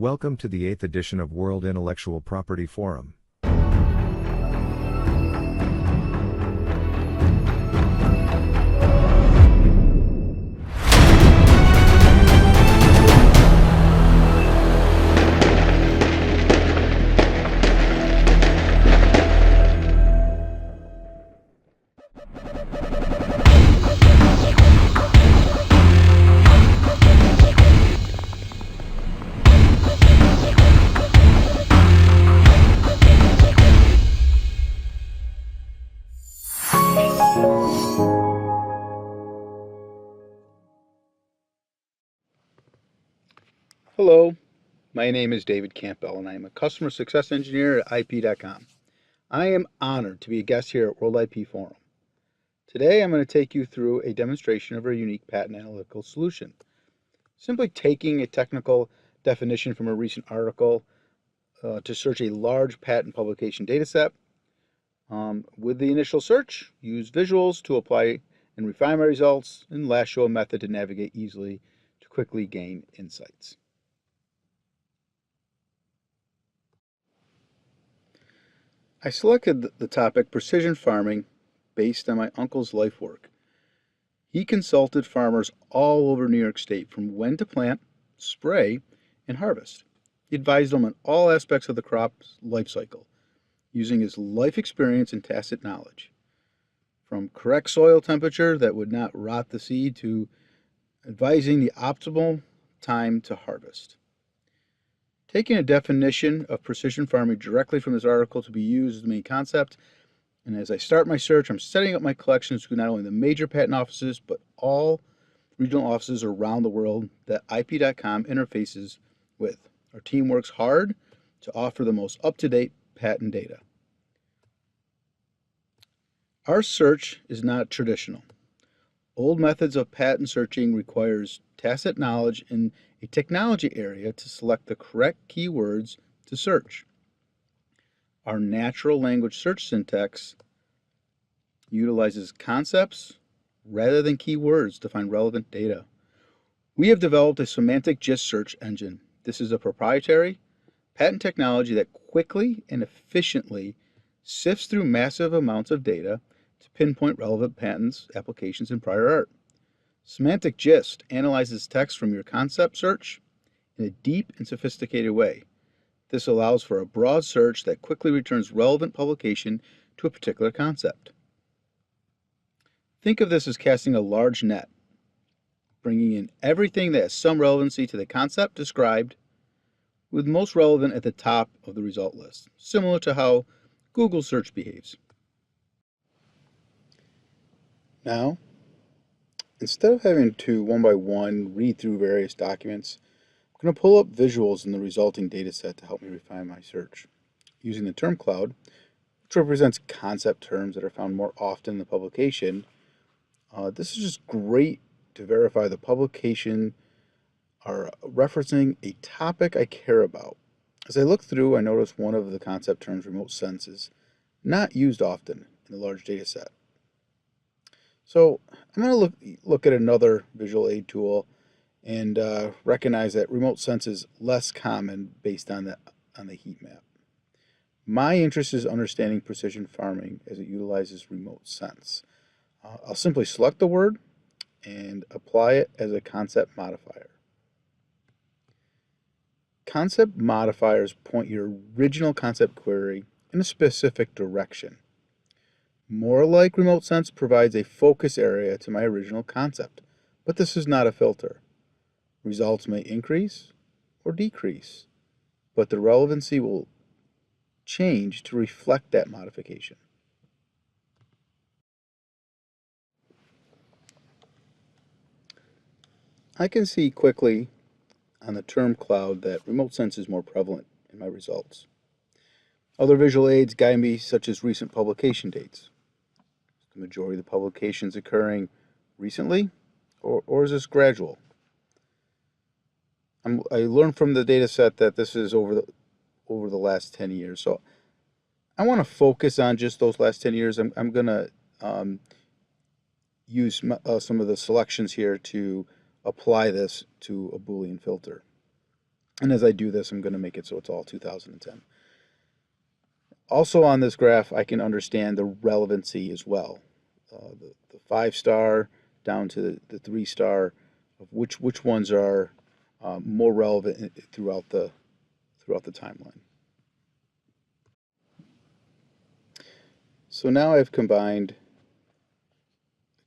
Welcome to the 8th edition of World Intellectual Property Forum. Hello, my name is David Campbell and I am a Customer Success Engineer at IP.com. I am honored to be a guest here at World IP Forum. Today I'm going to take you through a demonstration of a unique patent analytical solution. Simply taking a technical definition from a recent article to search a large patent publication dataset. With the initial search, use visuals to apply and refine my results, and last show a method to navigate easily to quickly gain insights. I selected the topic precision farming based on my uncle's life work. He consulted farmers all over New York State from when to plant, spray, and harvest. He advised them on all aspects of the crop's life cycle, using his life experience and tacit knowledge. From correct soil temperature that would not rot the seed to advising the optimal time to harvest. Taking a definition of precision farming directly from this article to be used as the main concept, and as I start my search, I'm setting up my collections to not only the major patent offices, but all regional offices around the world that IP.com interfaces with. Our team works hard to offer the most up-to-date patent data. Our search is not traditional. Old methods of patent searching requires tacit knowledge in a technology area to select the correct keywords to search. Our natural language search syntax utilizes concepts rather than keywords to find relevant data. We have developed a semantic GIST search engine. This is a proprietary patent technology that quickly and efficiently sifts through massive amounts of data to pinpoint relevant patents, applications, and prior art. Semantic GIST analyzes text from your concept search in a deep and sophisticated way. This allows for a broad search that quickly returns relevant publication to a particular concept. Think of this as casting a large net, bringing in everything that has some relevancy to the concept described, with most relevant at the top of the result list, similar to how Google search behaves. Now, instead of having to one by one read through various documents, I'm going to pull up visuals in the resulting dataset to help me refine my search. Using the term cloud, which represents concept terms that are found more often in the publication, this is just great to verify the publication are referencing a topic I care about. As I look through, I notice one of the concept terms, remote sense, is not used often in a large dataset. So I'm going to look at another visual aid tool and recognize that remote sense is less common based on the heat map. My interest is understanding precision farming as it utilizes remote sense. I'll simply select the word and apply it as a concept modifier. Concept modifiers point your original concept query in a specific direction. More like remote sense provides a focus area to my original concept, but this is not a filter. Results may increase or decrease, but the relevancy will change to reflect that modification. I can see quickly on the term cloud that remote sense is more prevalent in my results. Other visual aids guide me, such as recent publication dates. The majority of the publications occurring recently, or is this gradual? I learned from the data set that this is over the last 10 years. So I want to focus on just those last 10 years. I'm going to use some of the selections here to apply this to a Boolean filter. And as I do this, I'm going to make it so it's all 2010. Also on this graph, I can understand the relevancy as well. The 5-star down to the 3-star of which ones are more relevant throughout the timeline. So now I've combined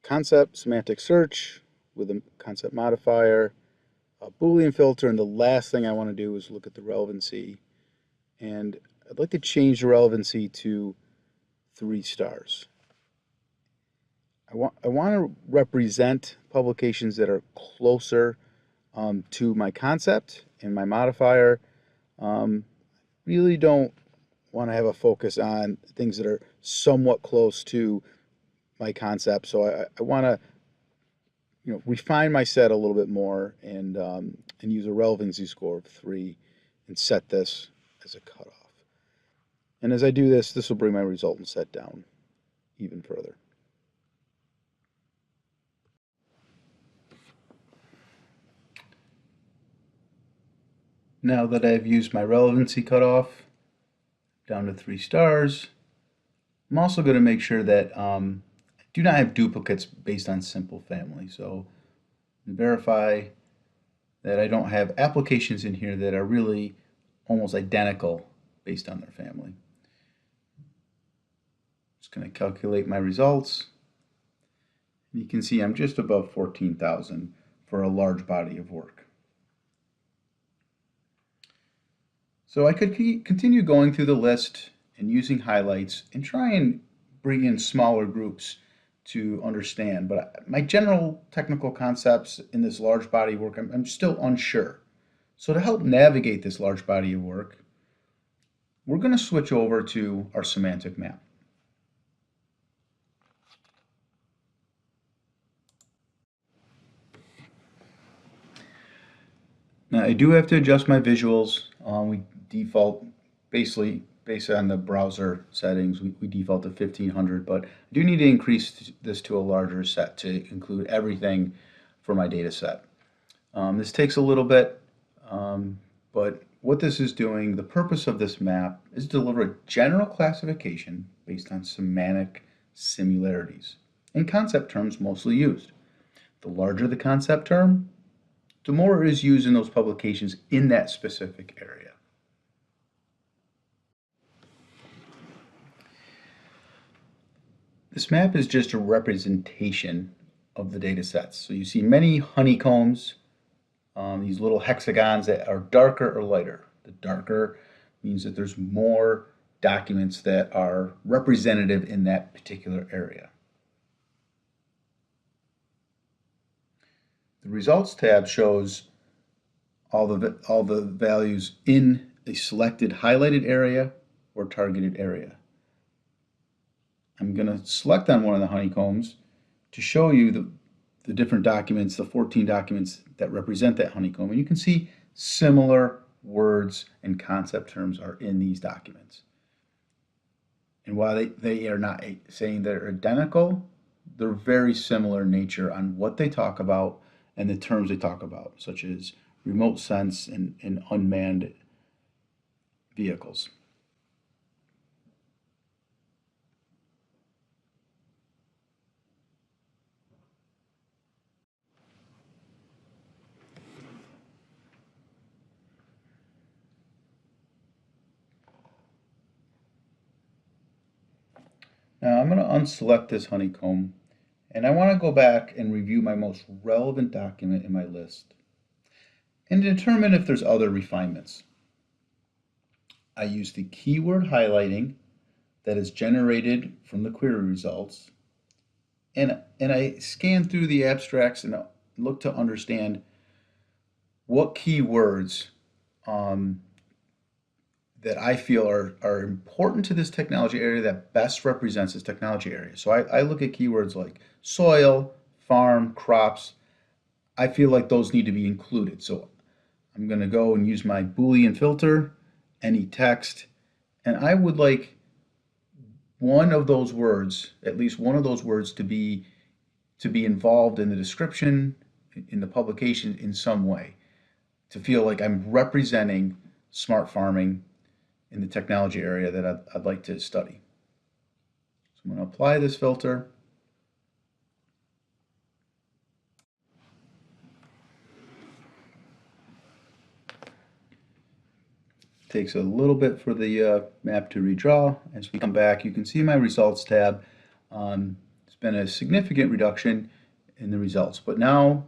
concept semantic search with a concept modifier, a Boolean filter, and the last thing I want to do is look at the relevancy. And I'd like to change the relevancy to 3 stars. I want to represent publications that are closer to my concept and my modifier. Really don't want to have a focus on things that are somewhat close to my concept. So I want to refine my set a little bit more and use a relevancy score of 3 and set this as a cutoff. And as I do this, this will bring my resultant set down even further. Now that I've used my relevancy cutoff down to 3 stars, I'm also going to make sure that I do not have duplicates based on simple family. So verify that I don't have applications in here that are really almost identical based on their family. Just going to calculate my results. You can see I'm just above 14,000 for a large body of work. So I could continue going through the list and using highlights and try and bring in smaller groups to understand. But my general technical concepts in this large body of work, I'm still unsure. So to help navigate this large body of work, we're going to switch over to our semantic map. Now I do have to adjust my visuals. We default basically based on the browser settings, we default to 1500, but I do need to increase this to a larger set to include everything for my data set. This takes a little bit, but what this is doing, the purpose of this map is to deliver a general classification based on semantic similarities and concept terms mostly used. The larger the concept term, the more it is used in those publications in that specific area. This map is just a representation of the data sets. So you see many honeycombs, these little hexagons that are darker or lighter. The darker means that there's more documents that are representative in that particular area. The results tab shows all the values in a selected highlighted area or targeted area. I'm going to select on one of the honeycombs to show you the different documents, the 14 documents that represent that honeycomb. And you can see similar words and concept terms are in these documents. And while they are not saying they're identical, they're very similar in nature on what they talk about and the terms they talk about, such as remote sense and unmanned vehicles. Now I'm going to unselect this honeycomb, and I want to go back and review my most relevant document in my list and determine if there's other refinements. I use the keyword highlighting that is generated from the query results, and I scan through the abstracts and look to understand what keywords that I feel are important to this technology area that best represents this technology area. So I look at keywords like soil, farm, crops. I feel like those need to be included. So I'm going to go and use my Boolean filter, any text, and I would like one of those words, at least one of those words, to be involved in the description, in the publication in some way. to feel like I'm representing smart farming in the technology area that I'd like to study. So I'm going to apply this filter. Takes a little bit for the map to redraw. As we come back, you can see my results tab. It's been a significant reduction in the results, but now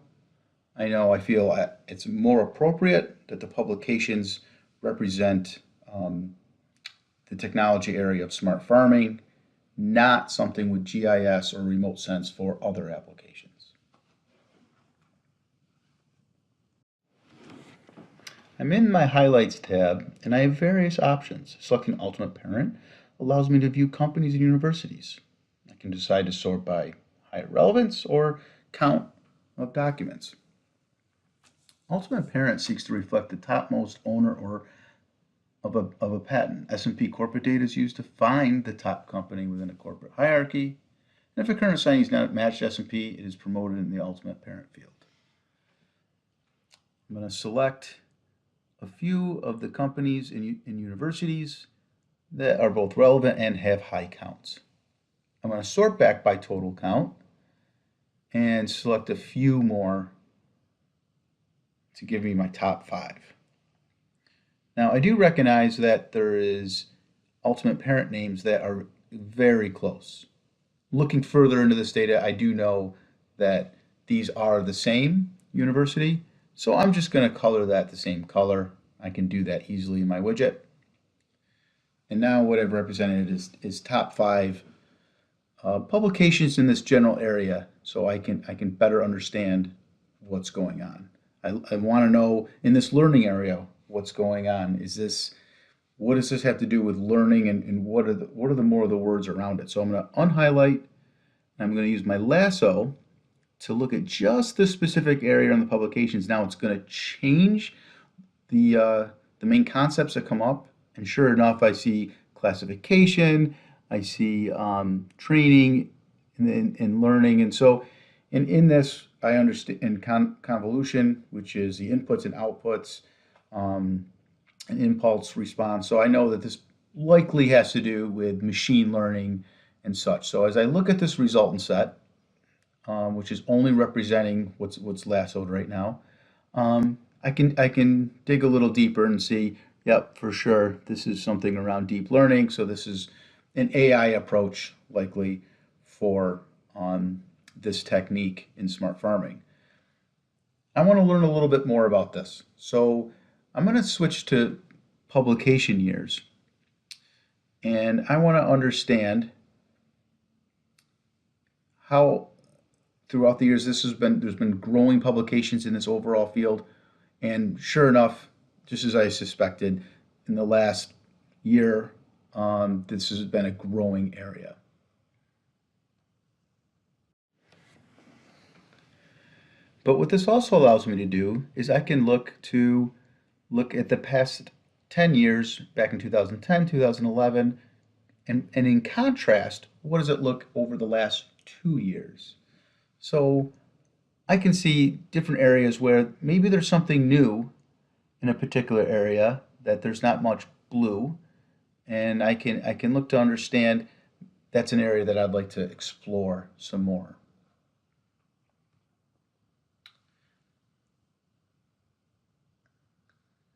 I feel it's more appropriate that the publications represent the technology area of smart farming, not something with GIS or remote sense for other applications. I'm in my Highlights tab, and I have various options. Selecting Ultimate Parent allows me to view companies and universities. I can decide to sort by higher relevance or count of documents. Ultimate Parent seeks to reflect the topmost owner or of a patent. S&P corporate data is used to find the top company within a corporate hierarchy. And if a current assignee is not matched S&P, it is promoted in the Ultimate Parent field. I'm going to select a few of the companies and universities that are both relevant and have high counts. I'm going to sort back by total count and select a few more to give me my top 5. Now, I do recognize that there is ultimate parent names that are very close. Looking further into this data, I do know that these are the same university, so I'm just going to color that the same color. I can do that easily in my widget. And now what I've represented is top 5 publications in this general area, so I can better understand what's going on. I want to know in this learning area what's going on. What does this have to do with learning, and what are the more of the words around it? So I'm going to unhighlight, and I'm going to use my lasso to look at just this specific area in the publications. Now it's going to change the main concepts that come up, and sure enough, I see classification, I see training and learning, and so in this I understand convolution, which is the inputs and outputs, and impulse response. So I know that this likely has to do with machine learning and such. So as I look at this resultant set, which is only representing what's lassoed right now, I can dig a little deeper and see, yep, for sure, this is something around deep learning. So this is an AI approach likely for this technique in smart farming. I want to learn a little bit more about this. So I'm going to switch to publication years. And I want to understand how throughout the years there's been growing publications in this overall field. And sure enough, just as I suspected, in the last year, this has been a growing area. But what this also allows me to do is I can look at the past 10 years, back in 2010, 2011, and in contrast, what does it look over the last 2 years? So I can see different areas where maybe there's something new in a particular area that there's not much blue, and I can look to understand that's an area that I'd like to explore some more.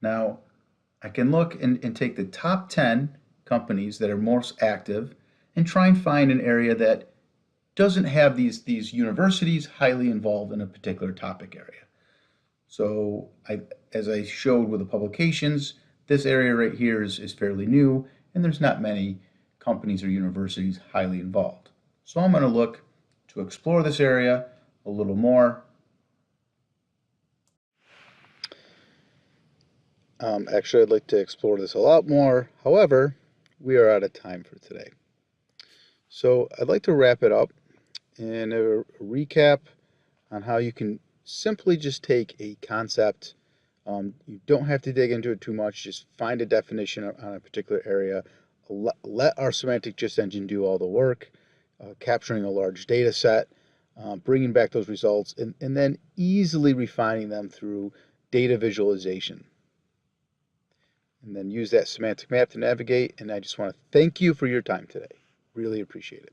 Now, I can look and take the top 10 companies that are most active and try and find an area that doesn't have these universities highly involved in a particular topic area. So as I showed with the publications, this area right here is fairly new, and there's not many companies or universities highly involved. So I'm going to look to explore this area a little more. Actually, I'd like to explore this a lot more. However, we are out of time for today. So I'd like to wrap it up in a recap on how you can simply just take a concept. You don't have to dig into it too much. Just find a definition on a particular area. Let our semantic gist engine do all the work, capturing a large data set, bringing back those results, and then easily refining them through data visualization. And then use that semantic map to navigate. And I just want to thank you for your time today. Really appreciate it.